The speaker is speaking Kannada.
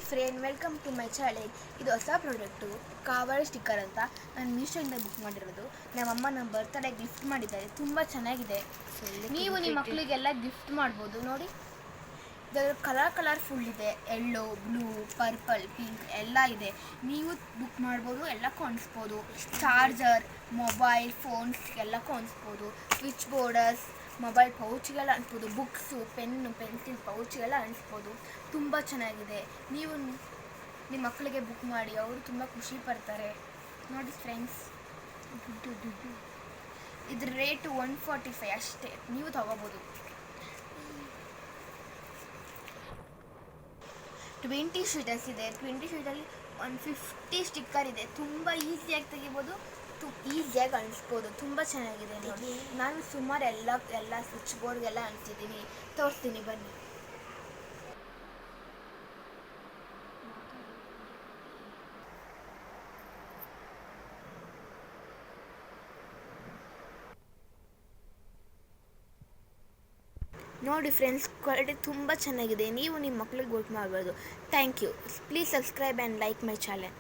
Hi friend, welcome to my channel. ಇದು ಹೊಸ ಪ್ರಾಡಕ್ಟು ಕಾವಡಿ ಸ್ಟಿಕ್ಕರ್ ಅಂತ ನಾನು ಮೀಶೋಯಿಂದ ಬುಕ್ ಮಾಡಿರೋದು. ನಮ್ಮಮ್ಮ ನಮ್ಮ ಬರ್ತಡೇ ಗಿಫ್ಟ್ ಮಾಡಿದ್ದಾರೆ. ತುಂಬ ಚೆನ್ನಾಗಿದೆ. ನೀವು ನಿಮ್ಮ ಮಕ್ಕಳಿಗೆಲ್ಲ ಗಿಫ್ಟ್ ಮಾಡ್ಬೋದು. ನೋಡಿ, ಇದರ ಕಲರ್ಫುಲ್ ಇದೆ. ಯೆಲ್ಲೋ, ಬ್ಲೂ, ಪರ್ಪಲ್, ಪಿಂಕ್ ಎಲ್ಲ ಇದೆ. ನೀವು ಬುಕ್ ಮಾಡ್ಬೋದು, ಎಲ್ಲ ಕಾಣಿಸ್ಬೋದು. ಚಾರ್ಜರ್, ಮೊಬೈಲ್ ಫೋನ್ಸ್ ಎಲ್ಲಕ್ಕೂ ಅನಿಸ್ಬೋದು. ಸ್ವಿಚ್ ಬೋರ್ಡರ್ಸ್, ಮೊಬೈಲ್ ಪೌಚ್ಗೆಲ್ಲ ಅನಿಸ್ಬೋದು. ಬುಕ್ಸು, ಪೆನ್ನು, ಪೆನ್ಸಿಲ್ ಪೌಚ್ಗೆಲ್ಲ ಅನಿಸ್ಬೋದು. ತುಂಬ ಚೆನ್ನಾಗಿದೆ. ನೀವು ನಿಮ್ಮ ಮಕ್ಕಳಿಗೆ ಬುಕ್ ಮಾಡಿ, ಅವರು ತುಂಬ ಖುಷಿ ಪಡ್ತಾರೆ. ನೋಡಿ ಫ್ರೆಂಡ್ಸ್, ಇದ್ರ ರೇಟು 145 ಅಷ್ಟೇ. ನೀವು ತಗೋಬೋದು. 20 ಶೀಟರ್ಸ್ ಇದೆ. 20 ಶೀಟಲ್ಲಿ 150 ಸ್ಟಿಕ್ಕರ್ ಇದೆ. ತುಂಬ ಈಸಿಯಾಗಿ ತೆಗಿಬೋದು, ಈಸಿಯಾಗಿ ಅನಿಸ್ಬೋದು. ತುಂಬ ಚೆನ್ನಾಗಿದೆ ನೋಡಿ. ನಾನು ಸುಮಾರು ಎಲ್ಲ ಸ್ವಿಚ್ ಬೋರ್ಡ್ಗೆಲ್ಲ ಅನಿಸಿದ್ದೀನಿ. ತೋರಿಸ್ತೀನಿ ಬನ್ನಿ. ನೋಡಿ ಫ್ರೆಂಡ್ಸ್, ಕ್ವಾಲಿಟಿ ತುಂಬ ಚೆನ್ನಾಗಿದೆ. ನೀವು ನಿಮ್ಮ ಮಕ್ಕಳಿಗೆ ವೋಟ್ ಮಾಡ್ಬೋದು. Thank you. Please subscribe and like my channel.